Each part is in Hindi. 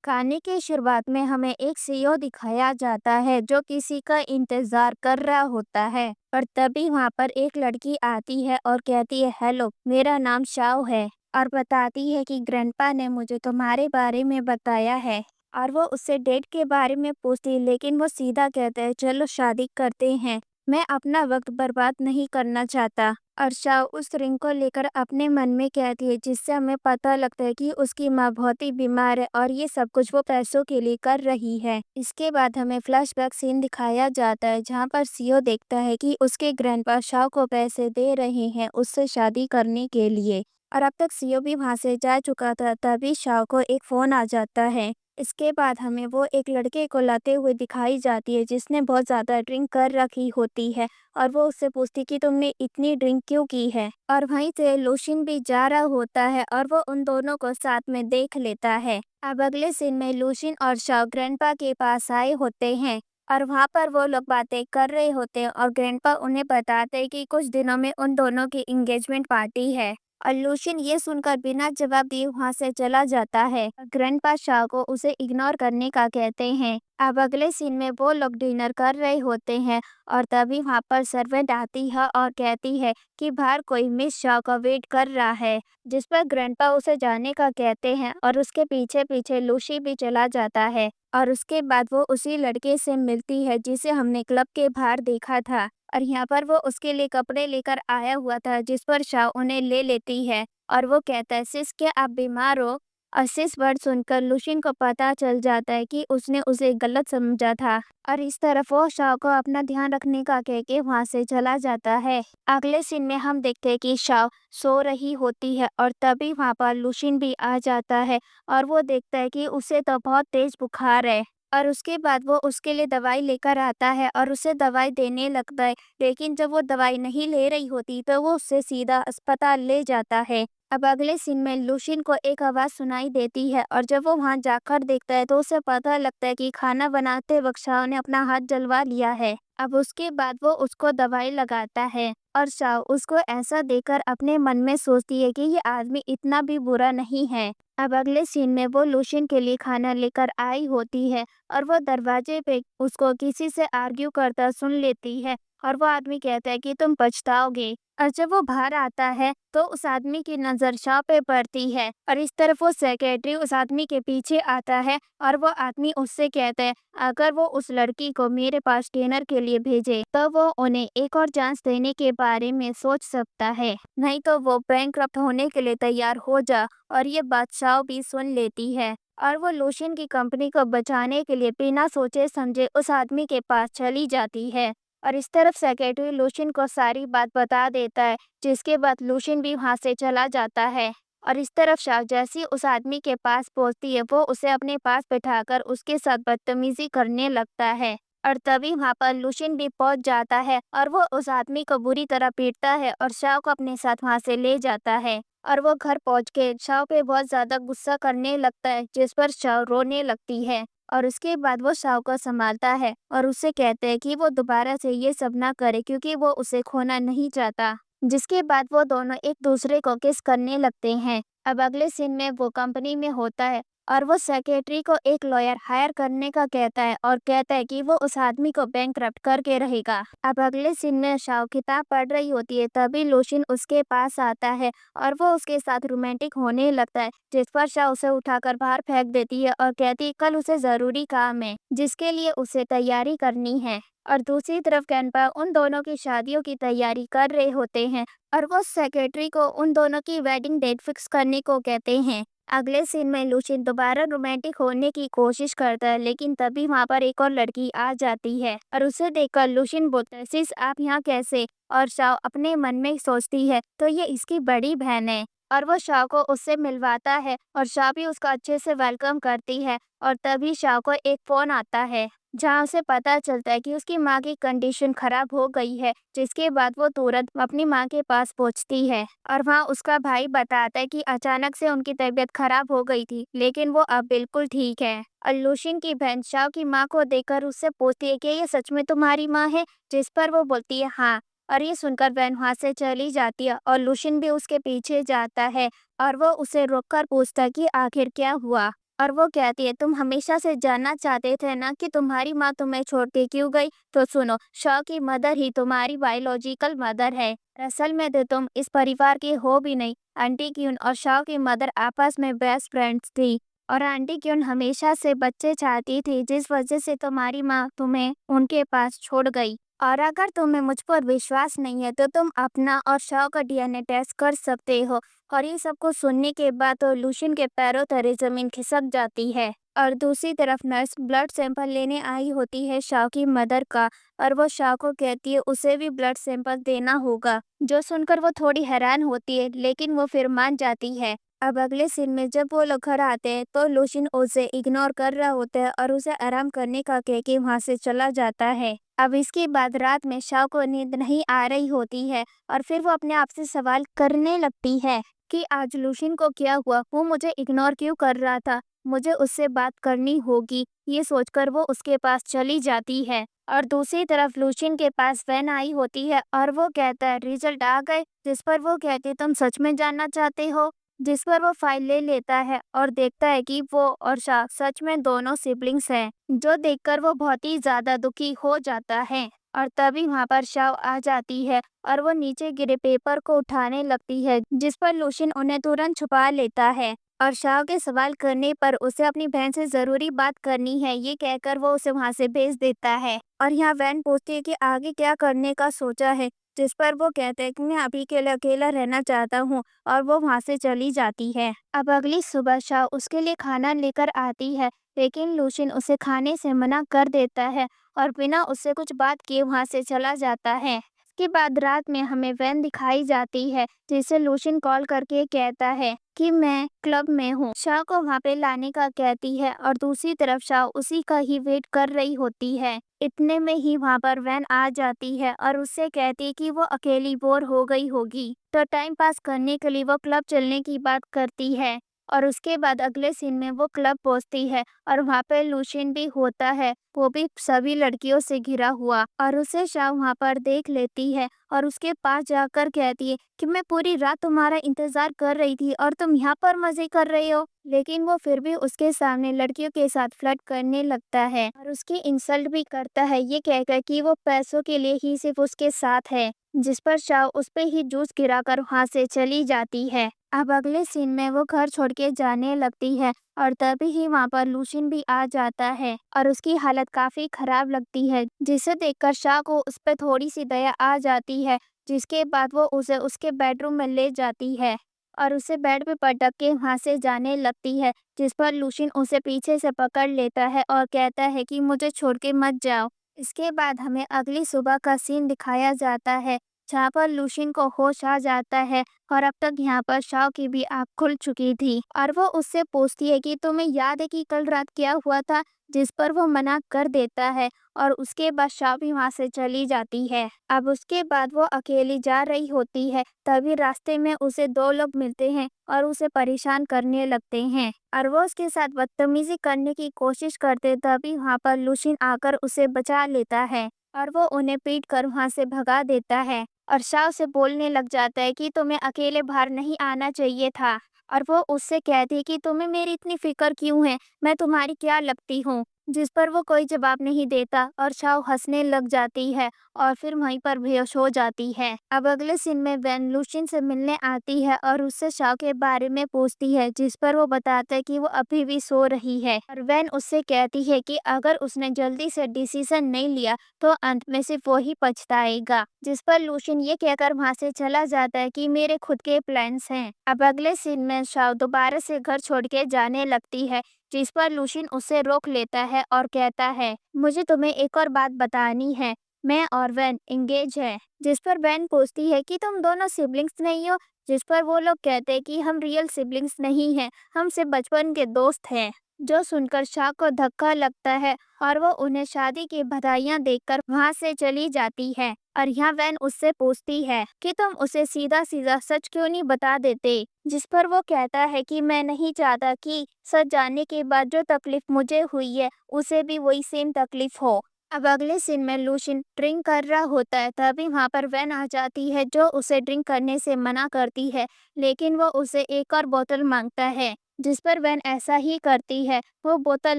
कहानी की शुरुआत में हमें एक सीईओ दिखाया जाता है जो किसी का इंतजार कर रहा होता है। और तभी वहाँ पर एक लड़की आती है और कहती है, हेलो, मेरा नाम शाओ है। और बताती है कि ग्रैंडपा ने मुझे तुम्हारे बारे में बताया है। और वो उससे डेट के बारे में पूछती है, लेकिन वो सीधा कहता है, चलो शादी करते हैं, मैं अपना वक्त बर्बाद नहीं करना चाहता। और शाओ उस रिंग को लेकर अपने मन में कहती है, जिससे हमें पता लगता है कि उसकी माँ बहुत ही बीमार है और ये सब कुछ वो पैसों के लिए कर रही है। इसके बाद हमें फ्लैशबैक सीन दिखाया जाता है जहाँ पर सीओ देखता है कि उसके ग्रैंडपा शाओ को पैसे दे रहे हैं उससे शादी करने के लिए। और अब तक सीओ भी वहाँ से जा चुका था, तभी शाओ को एक फोन आ जाता है। इसके बाद हमें वो एक लड़के को लाते हुए दिखाई जाती है जिसने बहुत ज़्यादा ड्रिंक कर रखी होती है। और वो उससे पूछती कि तुमने इतनी ड्रिंक क्यों की है। और वहीं से लूशिन भी जा रहा होता है और वो उन दोनों को साथ में देख लेता है। अब अगले सीन में लूशिन और शाओ ग्रैंडपा के पास आए होते हैं और वहाँ पर वो लोग बातें कर रहे होते हैं और ग्रैंडपा उन्हें बताते हैं कि कुछ दिनों में उन दोनों की एंगेजमेंट पार्टी है। और लूशिन ये सुनकर बिना जवाब दिए वहाँ से चला जाता है। ग्रैंडपा शाओ को उसे इग्नोर करने का कहते हैं। अब अगले सीन में वो लोग डिनर कर रहे होते हैं और तभी वहाँ पर सर्वेंट आती है और कहती है कि बाहर कोई मिस शॉ का वेट कर रहा है। जिस पर ग्रैंडपा उसे जाने का कहते हैं और उसके पीछे पीछे लूसी भी चला जाता है। और उसके बाद वो उसी लड़के से मिलती है जिसे हमने क्लब के बाहर देखा था। और यहाँ पर वो उसके लिए कपड़े लेकर आया हुआ था, जिस पर शाह उन्हें ले लेती है। और वो कहता है, सिस, क्या आप बीमार हो? और सिस वर्ड सुनकर लुशिन को पता चल जाता है कि उसने उसे गलत समझा था। और इस तरफ वो शाओ को अपना ध्यान रखने का कह के वहाँ से चला जाता है। अगले सीन में हम देखते हैं कि शाओ सो रही होती है और तभी वहाँ पर लुशिन भी आ जाता है और वो देखता है कि उसे तो बहुत तेज बुखार है। और उसके बाद वो उसके लिए दवाई लेकर आता है और उसे दवाई देने लगता है। लेकिन जब वो दवाई नहीं ले रही होती तो वो उससे सीधा अस्पताल ले जाता है। अब अगले सीन में लुशिन को एक आवाज़ सुनाई देती है और जब वो वहां जाकर देखता है तो उसे पता लगता है कि खाना बनाते वक्त शाओ ने अपना हाथ जलवा लिया है। अब उसके बाद वो उसको दवाई लगाता है और शाओ उसको ऐसा देखकर अपने मन में सोचती है कि ये आदमी इतना भी बुरा नहीं है। अब अगले सीन में वो लुशिन के लिए खाना लेकर आई होती है और वो दरवाजे पे उसको किसी से आर्ग्यू करता सुन लेती है। और वो आदमी कहता है कि तुम पछताओगे। और जब वो बाहर आता है तो उस आदमी की नज़र शाह पे पड़ती है और इस तरफ वो सेक्रेटरी उस आदमी के पीछे आता है और वो आदमी उससे कहता है, अगर वो उस लड़की को मेरे पास डिनर के लिए भेजे तो वो उन्हें एक और चांस देने के बारे में सोच सकता है, नहीं तो वो बैंकरप्ट होने के लिए तैयार हो जा। और ये बात शाह भी सुन लेती है और वो लुशिन की कंपनी को बचाने के लिए बिना सोचे समझे उस आदमी के पास चली जाती है। और इस तरफ सेक्रेटरी लुशिन को सारी बात बता देता है, जिसके बाद लुशिन भी वहां से चला जाता है। और इस तरफ शाह जैसी उस आदमी के पास पहुंचती है वो उसे अपने पास बैठाकर उसके साथ बदतमीजी करने लगता है। और तभी वहां पर लुशिन भी पहुंच जाता है और वो उस आदमी को बुरी तरह पीटता है और शाह को अपने साथ वहां से ले जाता है। और वो घर पहुंच के शाह पे बहुत ज्यादा गुस्सा करने लगता है, जिस पर शाह रोने लगती है। और उसके बाद वो शाओ को संभालता है और उससे कहते हैं कि वो दोबारा से ये सब ना करे क्योंकि वो उसे खोना नहीं चाहता। जिसके बाद वो दोनों एक दूसरे को किस करने लगते हैं। अब अगले सीन में वो कंपनी में होता है और वो सेक्रेटरी को एक लॉयर हायर करने का कहता है और कहता है कि वो उस आदमी को बैंकरप्ट करके रहेगा। अब अगले सीन में शाओ किताब पढ़ रही होती है, तभी लुशिन उसके पास आता है और वो उसके साथ रोमांटिक होने लगता है, जिस पर शाह उसे उठाकर बाहर फेंक देती है और कहती है कल उसे जरूरी काम है जिसके लिए उसे तैयारी करनी है। और दूसरी तरफ कैनपा उन दोनों की शादियों की तैयारी कर रहे होते हैं और वो सेक्रेटरी को उन दोनों की वेडिंग डेट फिक्स करने को कहते हैं। अगले सीन में लुशिन दोबारा रोमांटिक होने की कोशिश करता है, लेकिन तभी वहाँ पर एक और लड़की आ जाती है और उसे देखकर लुशिन बोलता है, सिस, आप यहाँ कैसे? और शाह अपने मन में सोचती है तो ये इसकी बड़ी बहन है। और वो शाह को उससे मिलवाता है और शाह भी उसका अच्छे से वेलकम करती है। और तभी शाह को एक फोन आता है जहाँ उसे पता चलता है कि उसकी माँ की कंडीशन खराब हो गई है, जिसके बाद वो तुरंत अपनी माँ के पास पहुँचती है। और वहाँ उसका भाई बताता है कि अचानक से उनकी तबीयत खराब हो गई थी, लेकिन वो अब बिल्कुल ठीक है। और लुशिन की बहन शाह की माँ को देखकर उससे पूछती है कि ये सच में तुम्हारी माँ है? जिस पर वो बोलती है हाँ। और ये सुनकर बहन वहाँ से चली जाती है और लुशिन भी उसके पीछे जाता है और वो उसे रोककर पूछता है कि आखिर क्या हुआ। और वो कहती है तुम हमेशा से जानना चाहते थे ना कि तुम्हारी माँ तुम्हें छोड़ के क्यों गई, तो सुनो, शॉ की मदर ही तुम्हारी बायोलॉजिकल मदर है। असल में तो तुम इस परिवार की हो भी नहीं। आंटी क्यून और शॉ की मदर आपस में बेस्ट फ्रेंड्स थी और आंटी क्यून हमेशा से बच्चे चाहती थी, जिस वजह से तुम्हारी माँ तुम्हें उनके पास छोड़ गई। और अगर तुम्हें मुझ पर विश्वास नहीं है तो तुम अपना और शॉ का डीएनए टेस्ट कर सकते हो। और ये सब कुछ सुनने के बाद तो लूशियन के पैरों तले जमीन खिसक जाती है। और दूसरी तरफ नर्स ब्लड सैंपल लेने आई होती है शॉ की मदर का, और वो शॉ को कहती है उसे भी ब्लड सैंपल देना होगा, जो सुनकर वो थोड़ी हैरान होती है, लेकिन वो फिर मान जाती है। अब अगले सीन में जब वो लोग घर आते हैं तो लूशियन उसे इग्नोर कर रहा होता है और उसे आराम करने का कह के वहाँ से चला जाता है। अब इसके बाद रात में शॉ को नींद नहीं आ रही होती है और फिर वो अपने आप से सवाल करने लगती है कि आज लूशियन को क्या हुआ, वो मुझे इग्नोर क्यों कर रहा था, मुझे उससे बात करनी होगी। ये सोचकर वो उसके पास चली जाती है। और दूसरी तरफ लूशियन के पास वैन आई होती है और वो कहता है रिजल्ट आ गए, जिस पर वो कहती तुम सच में जानना चाहते हो, जिस पर वो फाइल ले लेता है और देखता है कि वो और शाह सच में दोनों सिबलिंग्स हैं, जो देखकर वो बहुत ही ज्यादा दुखी हो जाता है। और तभी वहाँ पर शाह आ जाती है और वो नीचे गिरे पेपर को उठाने लगती है, जिस पर लूशियन उन्हें तुरंत छुपा लेता है। और शाह के सवाल करने पर उसे अपनी बहन से जरूरी बात करनी है, ये कहकर वो उसे वहाँ से भेज देता है। और यहाँ वैन पूछती है कि आगे क्या करने का सोचा है, जिस पर वो कहते हैं कि मैं अभी के लिए अकेला रहना चाहता हूँ, और वो वहाँ से चली जाती है। अब अगली सुबह शाह उसके लिए खाना लेकर आती है, लेकिन लूशियन उसे खाने से मना कर देता है और बिना उससे कुछ बात किए वहाँ से चला जाता है। इसके बाद रात में हमें वैन दिखाई जाती है, जिसे लूशियन कॉल करके कहता है कि मैं क्लब में हूँ, शाह को वहाँ पे लाने का कहती है और दूसरी तरफ शाह उसी का ही वेट कर रही होती है। इतने में ही वहाँ पर वैन आ जाती है और उससे कहती है कि वो अकेली बोर हो गई होगी, तो टाइम पास करने के लिए वो क्लब चलने की बात करती है। और उसके बाद अगले सीन में वो क्लब पहुंचती है और वहाँ पे लूशियन भी होता है, वो भी सभी लड़कियों से घिरा हुआ, और उसे शाह वहाँ पर देख लेती है और उसके पास जाकर कहती है कि मैं पूरी रात तुम्हारा इंतजार कर रही थी और तुम यहाँ पर मजे कर रहे हो। लेकिन वो फिर भी उसके सामने लड़कियों के साथ फ्लर्ट करने लगता है और उसकी इंसल्ट भी करता है, ये कहकर कि वो पैसों के लिए ही सिर्फ उसके साथ है, जिस पर शाह उस पे ही जूस गिराकर वहाँ से चली जाती है। अब अगले सीन में वो घर छोड़ के जाने लगती है और तभी ही वहाँ पर लूशियन भी आ जाता है और उसकी हालत काफी खराब लगती है, जिसे देखकर शाह को उस पर थोड़ी सी दया आ जाती है, जिसके बाद वो उसे उसके बेडरूम में ले जाती है और उसे बेड पे पटक के वहाँ से जाने लगती है, जिस पर लूशियन उसे पीछे से पकड़ लेता है और कहता है कि मुझे छोड़ के मत जाओ। इसके बाद हमें अगली सुबह का सीन दिखाया जाता है, जहाँ पर लूशियन को होश आ जाता है और अब तक यहाँ पर शाह की भी आँख खुल चुकी थी और वो उससे पूछती है कि तुम्हें याद है कि कल रात क्या हुआ था, जिस पर वो मना कर देता है और उसके बाद शाह भी वहाँ से चली जाती है। अब उसके बाद वो अकेली जा रही होती है, तभी रास्ते में उसे दो लोग मिलते हैं और उसे परेशान करने लगते हैं और वो उसके साथ बदतमीजी करने की कोशिश करते, तभी वहाँ पर लूशियन आकर उसे बचा लेता है और वो उन्हें पीट कर वहाँ से भगा देता है और शाह से बोलने लग जाता है कि तुम्हें अकेले बाहर नहीं आना चाहिए था। और वो उससे कहती है कि तुम्हें मेरी इतनी फिक्र क्यों है, मैं तुम्हारी क्या लगती हूँ, जिस पर वो कोई जवाब नहीं देता और शाह हंसने लग जाती है और फिर वहीं पर बेहोश हो जाती है। अब अगले सीन में वैन लूशियन से मिलने आती है और उससे शाह के बारे में पूछती है, जिस पर वो बताता है कि वो अभी भी सो रही है और वैन उससे कहती है कि अगर उसने जल्दी से डिसीजन नहीं लिया तो अंत में सिर्फ वो ही पछताएगा, जिस पर लूशियन ये कहकर वहाँ से चला जाता है कि मेरे खुद के प्लान्स हैं। अब अगले सीन में शाह दोबारा से घर छोड़ के जाने लगती है, जिस पर लूशियन उसे रोक लेता है और कहता है मुझे तुम्हें एक और बात बतानी है, मैं और वैन एंगेज है। जिस पर वैन पूछती है कि तुम दोनों सिबलिंग्स नहीं हो, जिस पर वो लोग कहते हैं कि हम रियल सिबलिंग्स नहीं हैं, हम सिर्फ बचपन के दोस्त हैं। जो सुनकर शाह को धक्का लगता है और वो उन्हें शादी की बधाइयां देकर वहाँ से चली जाती है। और यहाँ वैन उससे पूछती है कि तुम उसे सीधा सीधा सच क्यों नहीं बता देते, जिस पर वो कहता है कि मैं नहीं चाहता कि सच जानने के बाद जो तकलीफ मुझे हुई है उसे भी वही सेम तकलीफ हो। अब अगले सीन में लूशियन ड्रिंक कर रहा होता है, तभी वहाँ पर वैन आ जाती है जो उसे ड्रिंक करने से मना करती है, लेकिन वो उसे एक और बोतल मांगता है, जिस पर वैन ऐसा ही करती है। वो बोतल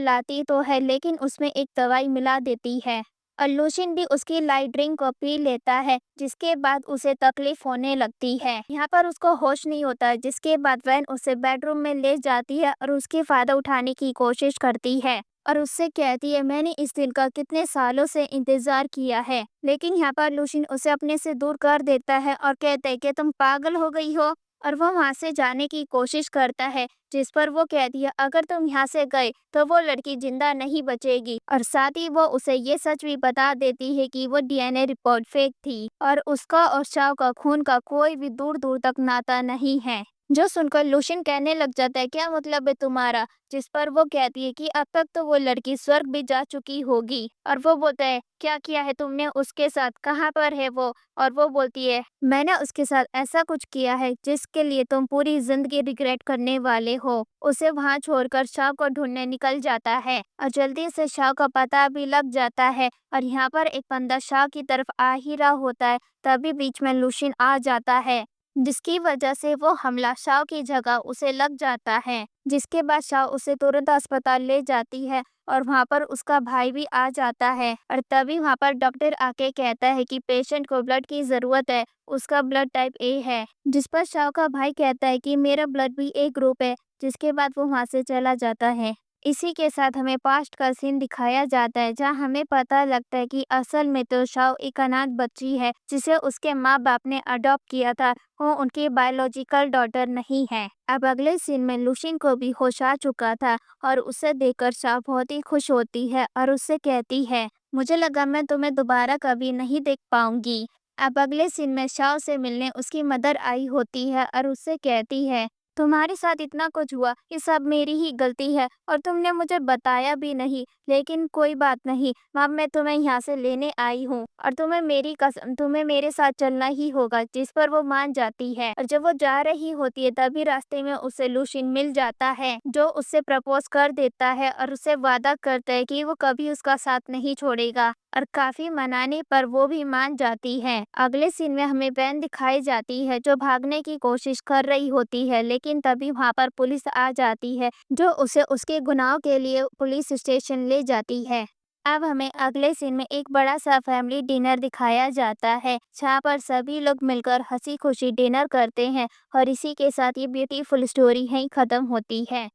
लाती तो है लेकिन उसमें एक दवाई मिला देती है और लूशिन भी उसकी लाइट ड्रिंक को पी लेता है, जिसके बाद उसे तकलीफ होने लगती है। यहाँ पर उसको होश नहीं होता, जिसके बाद वैन उसे बेडरूम में ले जाती है और उसके फायदा उठाने की कोशिश करती है और उससे कहती है मैंने इस दिन का कितने सालों से इंतजार किया है। लेकिन यहाँ पर लूशिन उसे अपने से दूर कर देता है और कहता है कि तुम पागल हो गई हो, और वो वहां से जाने की कोशिश करता है, जिस पर वो कहती है अगर तुम यहाँ से गए तो वो लड़की जिंदा नहीं बचेगी। और साथ ही वो उसे ये सच भी बता देती है कि वो डीएनए रिपोर्ट फेक थी और उसका और शाव का खून का कोई भी दूर दूर तक नाता नहीं है। जो सुनकर लूशिन कहने लग जाता है क्या मतलब है तुम्हारा, जिस पर वो कहती है कि अब तक तो वो लड़की स्वर्ग भी जा चुकी होगी। और वो बोलता है क्या किया है तुमने उसके साथ, कहाँ पर है वो। और वो बोलती है मैंने उसके साथ ऐसा कुछ किया है जिसके लिए तुम पूरी जिंदगी रिग्रेट करने वाले हो। उसे वहां छोड़कर शाव को ढूंढने निकल जाता है और जल्दी से शाव का पता भी लग जाता है। और यहाँ पर एक बंदा शाव की तरफ आ ही रहा होता है, तभी बीच में लूशिन आ जाता है, जिसकी वजह से वो हमला शाव की जगह उसे लग जाता है। जिसके बाद शाव उसे तुरंत अस्पताल ले जाती है और वहाँ पर उसका भाई भी आ जाता है। और तभी वहाँ पर डॉक्टर आके कहता है कि पेशेंट को ब्लड की जरूरत है, उसका ब्लड टाइप ए है। जिस पर शाव का भाई कहता है कि मेरा ब्लड भी ए ग्रुप है। जिसके बाद वो वहाँ से चला जाता है। इसी के साथ हमें पास्ट का सीन दिखाया जाता है, जहाँ हमें पता लगता है कि असल में तो शाव एक अनाथ बच्ची है, जिसे उसके माँ बाप ने अडॉप्ट किया था। वो उनकी बायोलॉजिकल डॉटर नहीं है। अब अगले सीन में लूशिन को भी होश आ चुका था और उसे देखकर शाव बहुत ही खुश होती है और उससे कहती है मुझे लगा मैं तुम्हें दोबारा कभी नहीं देख पाऊंगी। अब अगले सीन में शाव से मिलने उसकी मदर आई होती है और उससे कहती है तुम्हारे साथ इतना कुछ हुआ, ये सब मेरी ही गलती है और तुमने मुझे बताया भी नहीं। लेकिन कोई बात नहीं, अब मैं तुम्हें यहाँ से लेने आई हूँ और तुम्हें मेरी कसम, तुम्हें मेरे साथ चलना ही होगा। जिस पर वो मान जाती है और जब वो जा रही होती है तभी रास्ते में उसे लूशिन मिल जाता है, जो उससे प्रपोज कर देता है और उससे वादा करता है कि वो कभी उसका साथ नहीं छोड़ेगा। और काफी मनाने पर वो भी मान जाती है। अगले सीन में हमें वैन दिखाई जाती है जो भागने की कोशिश कर रही होती है, लेकिन तभी वहाँ पर पुलिस आ जाती है, जो उसे उसके गुनाह के लिए पुलिस स्टेशन ले जाती है। अब हमें अगले सीन में एक बड़ा सा फैमिली डिनर दिखाया जाता है, जहाँ पर सभी लोग मिलकर हंसी खुशी डिनर करते हैं। और इसी के साथ ये ब्यूटीफुल स्टोरी यहीं खत्म होती है।